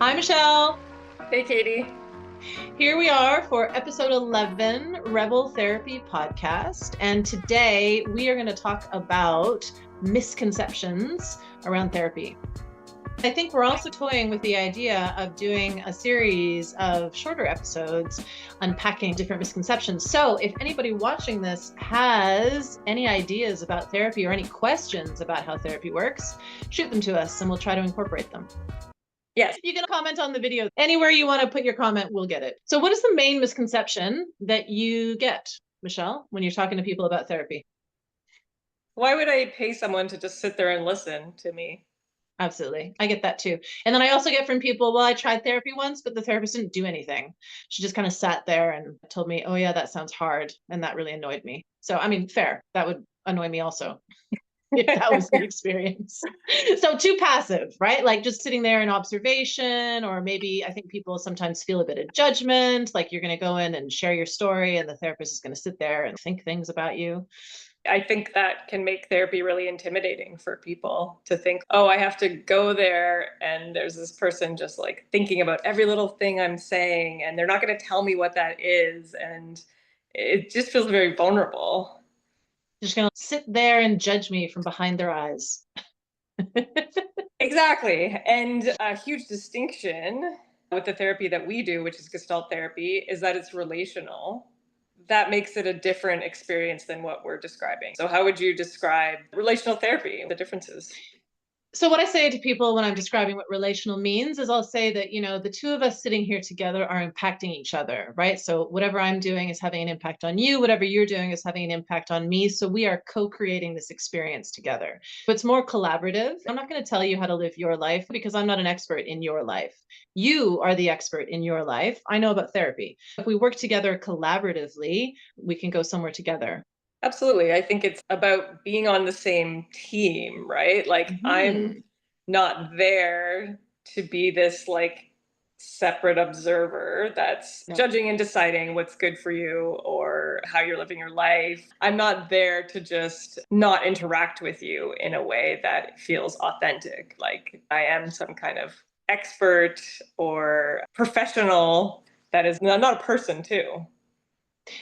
Hi, Michelle. Hey, Katie. Here we are for episode 11, Rebel Therapy Podcast. And today we are going to talk about misconceptions around therapy. I think we're also toying with the idea of doing a series of shorter episodes unpacking different misconceptions. So if anybody watching this has any ideas about therapy or any questions about how therapy works, shoot them to us and we'll try to incorporate them. Yes. You can comment on the video. Anywhere you want to put your comment, we'll get it. So what is the main misconception that you get, Michelle, when you're talking to people about therapy? Why would I pay someone to just sit there and listen to me? Absolutely. I get that too. And then I also get from people, well, I tried therapy once, but the therapist didn't do anything. She just kind of sat there and told me, oh, yeah, that sounds hard. And that really annoyed me. So, I mean, fair. That would annoy me also if that was the experience. So too passive, right? Like just sitting there in observation, or maybe I think people sometimes feel a bit of judgment, like you're going to go in and share your story and the therapist is going to sit there and think things about you. I think that can make therapy really intimidating for people to think, oh, I have to go there and there's this person just like thinking about every little thing I'm saying and they're not going to tell me what that is. And it just feels very vulnerable. Just going to sit there and judge me from behind their eyes. Exactly. And a huge distinction with the therapy that we do, which is Gestalt therapy, is that it's relational. That makes it a different experience than what we're describing. So, how would you describe relational therapy, the differences? So what I say to people when I'm describing what relational means is I'll say that, the two of us sitting here together are impacting each other, right? So whatever I'm doing is having an impact on you, whatever you're doing is having an impact on me. So we are co-creating this experience together. But it's more collaborative. I'm not going to tell you how to live your life because I'm not an expert in your life. You are the expert in your life. I know about therapy. If we work together collaboratively, we can go somewhere together. Absolutely. I think it's about being on the same team, right? Like, I'm Mhm. not there to be this like separate observer that's No. judging and deciding what's good for you or how you're living your life. I'm not there to just not interact with you in a way that feels authentic. Like, I am some kind of expert or professional that is not a person, too.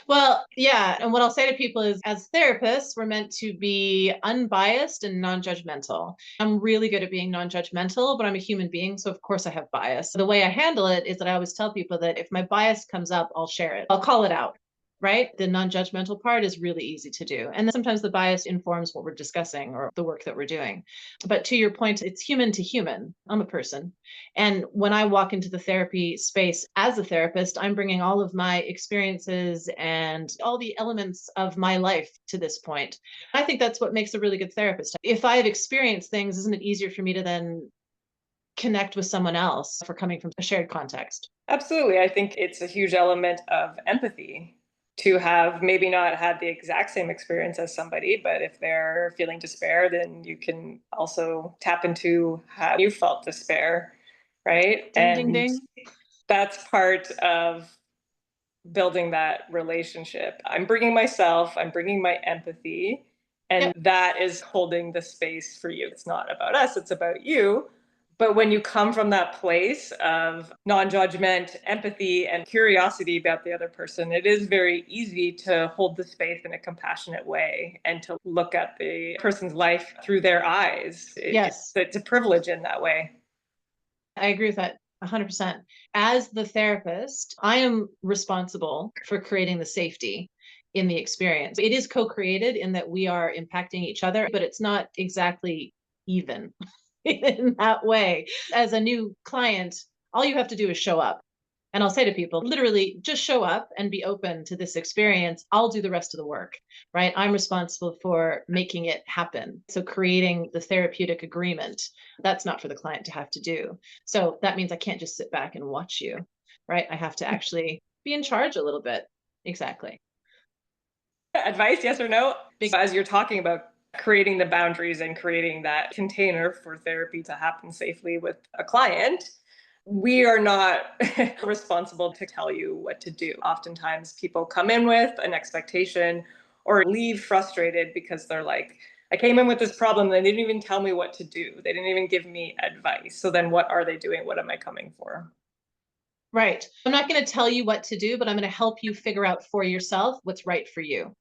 Well, yeah. And what I'll say to people is, as therapists, we're meant to be unbiased and non judgmental. I'm really good at being non judgmental, but I'm a human being. So, of course, I have bias. The way I handle it is that I always tell people that if my bias comes up, I'll share it, I'll call it out. Right? The non judgmental part is really easy to do. And then sometimes the bias informs what we're discussing or the work that we're doing. But to your point, it's human to human. I'm a person. And when I walk into the therapy space as a therapist, I'm bringing all of my experiences and all the elements of my life to this point. I think that's what makes a really good therapist. If I've experienced things, isn't it easier for me to then connect with someone else for coming from a shared context? Absolutely. I think it's a huge element of empathy to have maybe not had the exact same experience as somebody, but if they're feeling despair, then you can also tap into how you felt despair, right? Ding, ding, And ding. that's part of building that relationship. I'm bringing myself, I'm bringing my empathy, and Yep. that is holding the space for you. It's not about us, it's about you. But when you come from that place of non judgment, empathy, and curiosity about the other person, it is very easy to hold the space in a compassionate way and to look at the person's life through their eyes. Yes. It's a privilege in that way. I agree with that 100%. As the therapist, I am responsible for creating the safety in the experience. It is co-created in that we are impacting each other, but it's not exactly even in that way. As a new client, all you have to do is show up. And I'll say to people, literally, just show up and be open to this experience. I'll do the rest of the work, right? I'm responsible for making it happen. So, creating the therapeutic agreement, that's not for the client to have to do. So, that means I can't just sit back and watch you, right? I have to actually be in charge a little bit. Exactly. Advice, yes or no? Big. So as you're talking about creating the boundaries and creating that container for therapy to happen safely with a client, we are not responsible to tell you what to do. Oftentimes, people come in with an expectation or leave frustrated because they're like, I came in with this problem. They didn't even tell me what to do. They didn't even give me advice. So then what are they doing? What am I coming for? Right. I'm not going to tell you what to do, but I'm going to help you figure out for yourself what's right for you.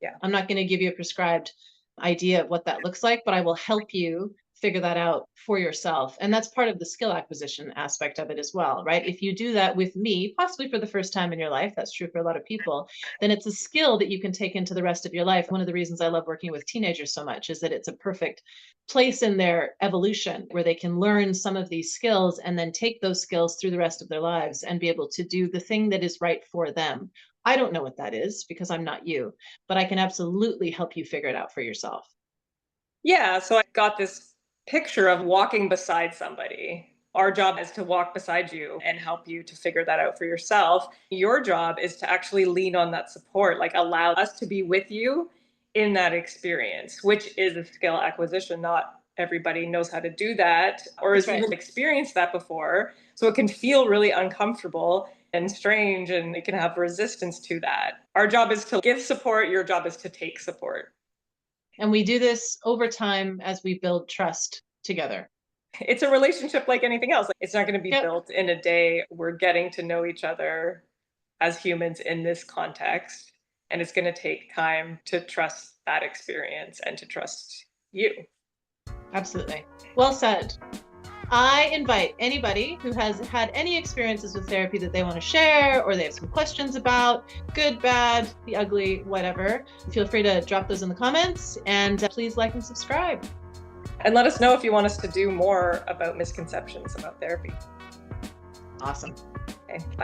Yeah. I'm not going to give you a prescribed idea of what that looks like, but I will help you figure that out for yourself. And that's part of the skill acquisition aspect of it as well, right? If you do that with me, possibly for the first time in your life, that's true for a lot of people, then it's a skill that you can take into the rest of your life. One of the reasons I love working with teenagers so much is that it's a perfect place in their evolution where they can learn some of these skills and then take those skills through the rest of their lives and be able to do the thing that is right for them. I don't know what that is because I'm not you, but I can absolutely help you figure it out for yourself. Yeah. So I got this picture of walking beside somebody. Our job is to walk beside you and help you to figure that out for yourself. Your job is to actually lean on that support, like allow us to be with you in that experience, which is a skill acquisition. Not everybody knows how to do that or That's has right. even experienced that before. So it can feel really uncomfortable and strange, and it can have resistance to that. Our job is to give support, your job is to take support. And we do this over time as we build trust together. It's a relationship like anything else. It's not going to be Yep, built in a day. We're getting to know each other as humans in this context. And it's going to take time to trust that experience and to trust you. absolutely. Well said. I invite anybody who has had any experiences with therapy that they want to share or they have some questions about, good, bad, the ugly, whatever. Feel free to drop those in the comments and please like and subscribe. And let us know if you want us to do more about misconceptions about therapy. Awesome. Okay, bye.